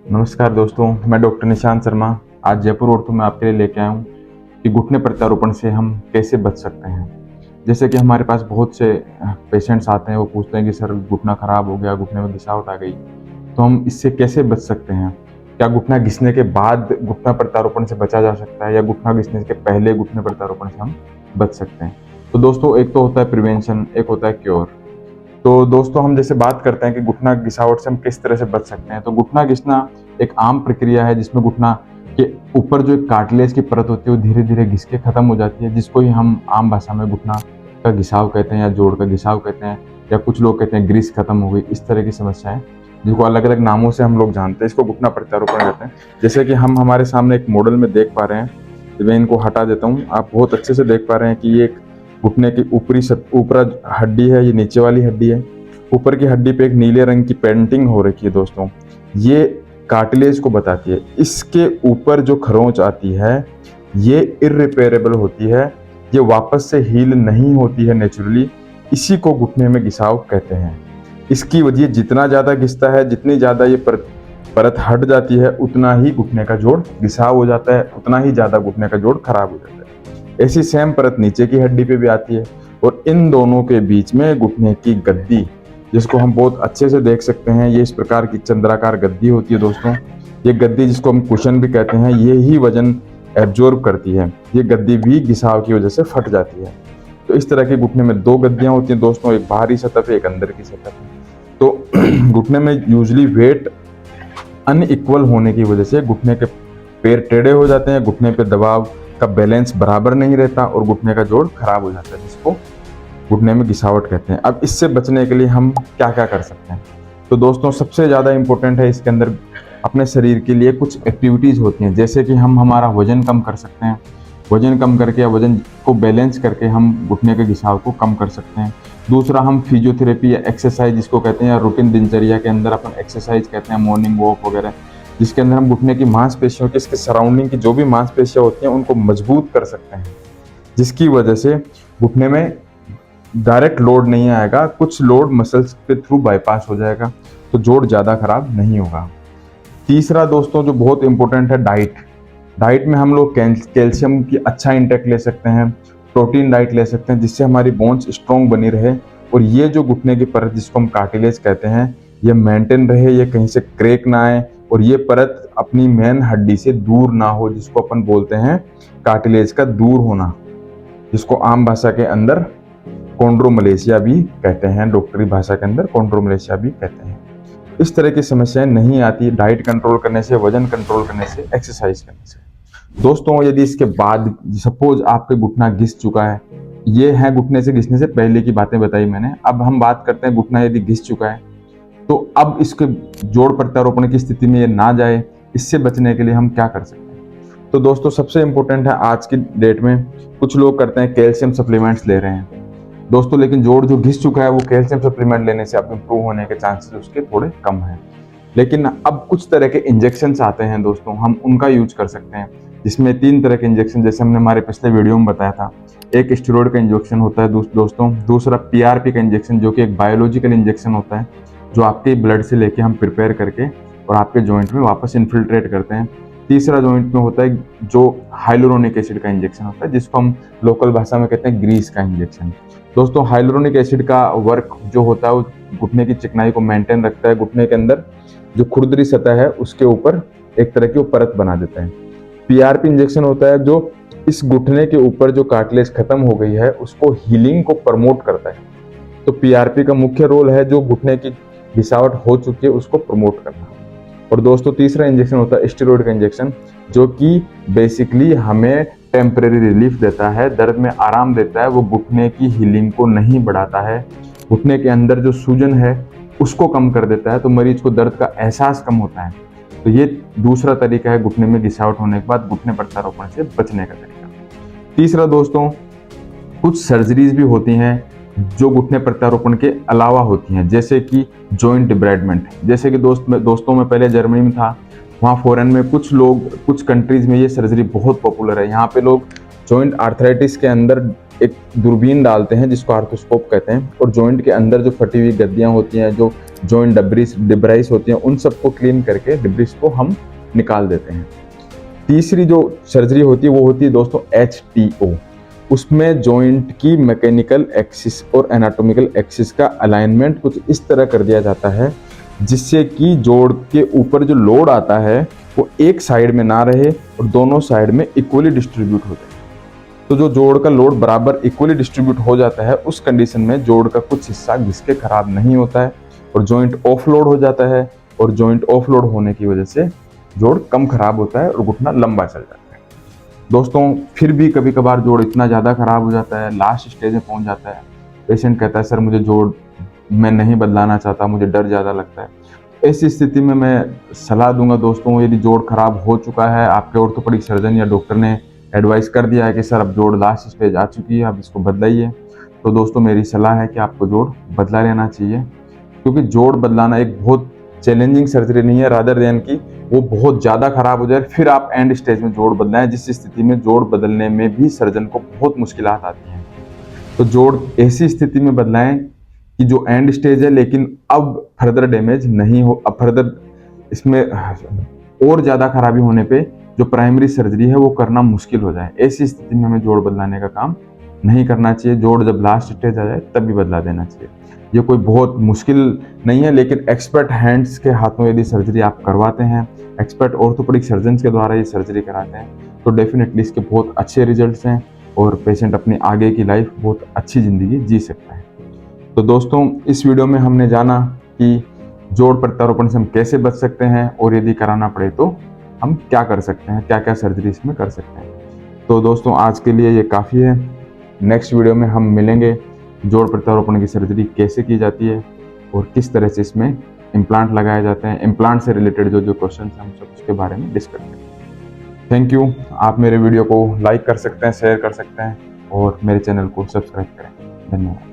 नमस्कार दोस्तों, मैं डॉक्टर निशांत शर्मा आज जयपुर ऑर्थो में आपके लिए लेके आया हूँ कि घुटने प्रत्यारोपण से हम कैसे बच सकते हैं। जैसे कि हमारे पास बहुत से पेशेंट्स आते हैं, वो पूछते हैं कि सर घुटना खराब हो गया, घुटने में घिसावट आ गई, तो हम इससे कैसे बच सकते हैं। क्या घुटना घिसने के बाद घुटना प्रत्यारोपण से बचा जा सकता है या घुटना घिसने के पहले घुटने प्रत्यारोपण से हम बच सकते हैं। तो दोस्तों, एक तो होता है प्रिवेंशन, एक होता है क्योर। तो दोस्तों, हम जैसे बात करते हैं कि घुटना घिसावट से हम किस तरह से बच सकते हैं, तो घुटना घिसना एक आम प्रक्रिया है जिसमें घुटना के ऊपर जो एक कार्टिलेज की परत होती है वो धीरे धीरे घिस के खत्म हो जाती है, जिसको ही हम आम भाषा में घुटना का घिसाव कहते हैं या जोड़ का घिसाव कहते हैं, या कुछ लोग कहते हैं ग्रीस खत्म हो गई। इस तरह की समस्याएं जिनको अलग अलग नामों से हम लोग जानते हैं, इसको घुटना प्रत्यारोपण कहते हैं। जैसे कि हम हमारे सामने एक मॉडल में देख पा रहे हैं, मैं इनको हटा देता हूँ, आप बहुत अच्छे से देख पा रहे हैं कि ये एक घुटने की ऊपर हड्डी है, ये नीचे वाली हड्डी है। ऊपर की हड्डी पे एक नीले रंग की पेंटिंग हो रखी है दोस्तों, ये कार्टिलेज को बताती है। इसके ऊपर जो खरोंच आती है ये इररिपेयरेबल होती है, ये वापस से हील नहीं होती है नेचुरली, इसी को घुटने में घिसाव कहते हैं। इसकी वजह जितना ज़्यादा घिसता है, जितनी ज़्यादा ये परत हट जाती है, उतना ही घुटने का जोड़ घिसाव हो जाता है, उतना ही ज़्यादा घुटने का जोड़ खराब हो जाता है। ऐसी सेम परत नीचे की हड्डी पे भी आती है, और इन दोनों के बीच में घुटने की गद्दी, जिसको हम बहुत अच्छे से देख सकते हैं, ये इस प्रकार की चंद्राकार गद्दी होती है दोस्तों। ये गद्दी, जिसको हम कुशन भी कहते हैं, ये ही वजन एब्जॉर्ब करती है। ये गद्दी भी घिसाव की वजह से फट जाती है। तो इस तरह के घुटने में दो गद्दियां होती हैं दोस्तों, एक बाहरी सतह पे, एक अंदर की सतह पे। तो घुटने में यूजली वेट अनइक्वल होने की वजह से घुटने के पैर टेढ़े हो जाते हैं, घुटने पे दबाव का बैलेंस बराबर नहीं रहता और घुटने का जोड़ खराब हो जाता है, जिसको घुटने में घिसावट कहते हैं। अब इससे बचने के लिए हम क्या क्या कर सकते हैं, तो दोस्तों सबसे ज़्यादा इम्पोर्टेंट है इसके अंदर अपने शरीर के लिए कुछ एक्टिविटीज़ होती हैं। जैसे कि हम हमारा वजन कम कर सकते हैं, वजन कम करके या वजन को बैलेंस करके हम घुटने के घिसाव को कम कर सकते हैं। दूसरा, हम फिजियोथेरेपी या एक्सरसाइज जिसको कहते हैं, या रूटीन दिनचर्या के अंदर अपन एक्सरसाइज कहते हैं, मॉर्निंग वॉक वगैरह, जिसके अंदर हम घुटने की मांसपेशियों के, इसके सराउंडिंग की जो भी मांसपेशियाँ होती हैं उनको मजबूत कर सकते हैं, जिसकी वजह से घुटने में डायरेक्ट लोड नहीं आएगा, कुछ लोड मसल्स के थ्रू बाईपास हो जाएगा, तो जोड़ ज़्यादा खराब नहीं होगा। तीसरा दोस्तों जो बहुत इंपॉर्टेंट है, डाइट में हम लोग कैल्शियम की अच्छा इंटेक ले सकते हैं, प्रोटीन डाइट ले सकते हैं, जिससे हमारी बोन्स स्ट्रॉन्ग बनी रहे, और ये जो घुटने की परत जिसको हम कार्टिलेज कहते हैं, ये मेंटेन रहे, ये कहीं से क्रैक ना आए, और ये परत अपनी मेन हड्डी से दूर ना हो, जिसको अपन बोलते हैं कार्टिलेज का दूर होना, जिसको आम भाषा के अंदर कॉन्ड्रोमलेशिया भी कहते हैं, डॉक्टरी भाषा के अंदर कॉन्ड्रोमलेशिया भी कहते हैं। इस तरह की समस्याएं नहीं आती डाइट कंट्रोल करने से, वजन कंट्रोल करने से, एक्सरसाइज करने से। दोस्तों, यदि इसके बाद सपोज आपके घुटना घिस चुका है, ये है घुटने से घिसने से पहले की बातें बताई मैंने, अब हम बात करते हैं घुटना यदि घिस चुका है, तो अब इसके जोड़ प्रत्यारोपण की स्थिति में ये ना जाए, इससे बचने के लिए हम क्या कर सकते हैं। तो दोस्तों सबसे इंपॉर्टेंट है, आज की डेट में कुछ लोग करते हैं कैल्शियम सप्लीमेंट्स ले रहे हैं दोस्तों, लेकिन जोड़ जो घिस चुका है वो कैल्शियम सप्लीमेंट लेने से अब इम्प्रूव होने के चांसेस उसके थोड़े कम हैं। लेकिन अब कुछ तरह के इंजेक्शंस आते हैं दोस्तों, हम उनका यूज कर सकते हैं, जिसमें 3 तरह के इंजेक्शन, जैसे हमने हमारे पिछले वीडियो में बताया था। एक स्टेरॉइड का इंजेक्शन होता है दोस्तों, दूसरा पीआरपी का इंजेक्शन, जो कि एक बायोलॉजिकल इंजेक्शन होता है, जो आपके ब्लड से लेके हम प्रिपेयर करके और आपके जॉइंट में वापस इन्फिल्ट्रेट करते हैं। तीसरा जॉइंट में होता है जो हाइलुरोनिक एसिड का इंजेक्शन होता है, जिसको हम लोकल भाषा में कहते हैं ग्रीस का इंजेक्शन। दोस्तों, हाइलुरोनिक एसिड का वर्क जो होता है वो घुटने की चिकनाई को मेंटेन रखता है, घुटने के अंदर जो खुरदरी सतह है उसके ऊपर एक तरह की वो परत बना देता है। पीआरपी इंजेक्शन होता है जो इस घुटने के ऊपर जो कार्टिलेज खत्म हो गई है उसको हीलिंग को प्रमोट करता है। तो पीआरपी का मुख्य रोल है जो घुटने की घिसावट हो चुकी है उसको प्रमोट करना। और दोस्तों तीसरा इंजेक्शन होता है स्टेरॉइड का इंजेक्शन, जो कि बेसिकली हमें टेम्परेरी रिलीफ देता है, दर्द में आराम देता है, वो घुटने की हीलिंग को नहीं बढ़ाता है, घुटने के अंदर जो सूजन है उसको कम कर देता है, तो मरीज को दर्द का एहसास कम होता है। तो ये दूसरा तरीका है घुटने में घिसावट होने के बाद घुटने प्रत्यारोपण से बचने का तरीका। तीसरा दोस्तों, कुछ सर्जरीज भी होती हैं जो घुटने प्रत्यारोपण के अलावा होती हैं, जैसे कि जॉइंट डिब्राइडमेंट। जैसे कि दोस्तों में पहले जर्मनी में था, वहाँ फॉरेन में कुछ कंट्रीज में ये सर्जरी बहुत पॉपुलर है। यहाँ पे लोग जॉइंट आर्थराइटिस के अंदर एक दूरबीन डालते हैं जिसको आर्थोस्कोप कहते हैं, और जॉइंट के अंदर जो फटी हुई गद्दियाँ होती हैं, जो जॉइंट डिब्राइस होती हैं, उन सबको क्लीन करके डिब्रिस को हम निकाल देते हैं। तीसरी जो सर्जरी होती है वो होती है दोस्तों HTO। उसमें जॉइंट की मैकेनिकल एक्सिस और एनाटॉमिकल एक्सिस का अलाइनमेंट कुछ इस तरह कर दिया जाता है जिससे कि जोड़ के ऊपर जो लोड आता है वो एक साइड में ना रहे और दोनों साइड में इक्वली डिस्ट्रीब्यूट हो जाए। तो जो जोड़ का लोड बराबर इक्वली डिस्ट्रीब्यूट हो जाता है, उस कंडीशन में जोड़ का कुछ हिस्सा घिस के खराब नहीं होता है और जॉइंट ऑफलोड हो जाता है, और जॉइंट ऑफलोड होने की वजह से जोड़ कम खराब होता है और घुटना लंबा चल जाता है। दोस्तों फिर भी कभी कभार जोड़ इतना ज़्यादा खराब हो जाता है, लास्ट स्टेज में पहुंच जाता है, पेशेंट कहता है सर मुझे जोड़ मैं नहीं बदलाना चाहता, मुझे डर ज़्यादा लगता है। ऐसी स्थिति में मैं सलाह दूंगा दोस्तों, यदि जोड़ खराब हो चुका है, आपके ऑर्थोपेडिक सर्जन या डॉक्टर ने एडवाइस कर दिया है कि सर अब जोड़ लास्ट स्टेज आ चुकी है, अब इसको बदलाइए, तो दोस्तों मेरी सलाह है कि आपको जोड़ बदला लेना चाहिए। क्योंकि जोड़ बदलाना एक बहुत चैलेंजिंग सर्जरी नहीं है, रादर देन की वो बहुत ज़्यादा खराब हो जाए फिर आप एंड स्टेज में जोड़ बदलाएं, जिस स्थिति में जोड़ बदलने में भी सर्जन को बहुत मुश्किलात आती हैं। तो जोड़ ऐसी स्थिति में बदलाएं कि जो एंड स्टेज है लेकिन अब फर्दर डैमेज नहीं हो, अब फर्दर इसमें और ज़्यादा खराबी होने पे जो प्राइमरी सर्जरी है वो करना मुश्किल हो जाए। ऐसी स्थिति में हमें जोड़ बदलाने का काम नहीं करना चाहिए। जोड़ जब लास्ट स्टेज आ जाए तभी बदला देना चाहिए। ये कोई बहुत मुश्किल नहीं है, लेकिन एक्सपर्ट हैंड्स के हाथों यदि सर्जरी आप करवाते हैं, एक्सपर्ट ऑर्थोपेडिक सर्जन के द्वारा ये सर्जरी कराते हैं, तो डेफिनेटली इसके बहुत अच्छे रिजल्ट्स हैं और पेशेंट अपनी आगे की लाइफ बहुत अच्छी ज़िंदगी जी सकता है। तो दोस्तों इस वीडियो में हमने जाना कि जोड़ प्रत्यारोपण से हम कैसे बच सकते हैं और यदि कराना पड़े तो हम क्या कर सकते हैं, क्या क्या सर्जरी इसमें कर सकते हैं। तो दोस्तों आज के लिए ये काफ़ी है। नेक्स्ट वीडियो में हम मिलेंगे, जोड़ प्रत्यारोपण की सर्जरी कैसे की जाती है और किस तरह से इसमें इम्प्लांट लगाए जाते हैं, इम्प्लांट से रिलेटेड जो जो क्वेश्चन हैं हम सब उसके बारे में डिस्कस करेंगे। Thank you. आप मेरे वीडियो को लाइक कर सकते हैं, शेयर कर सकते हैं और मेरे चैनल को सब्सक्राइब करें। धन्यवाद।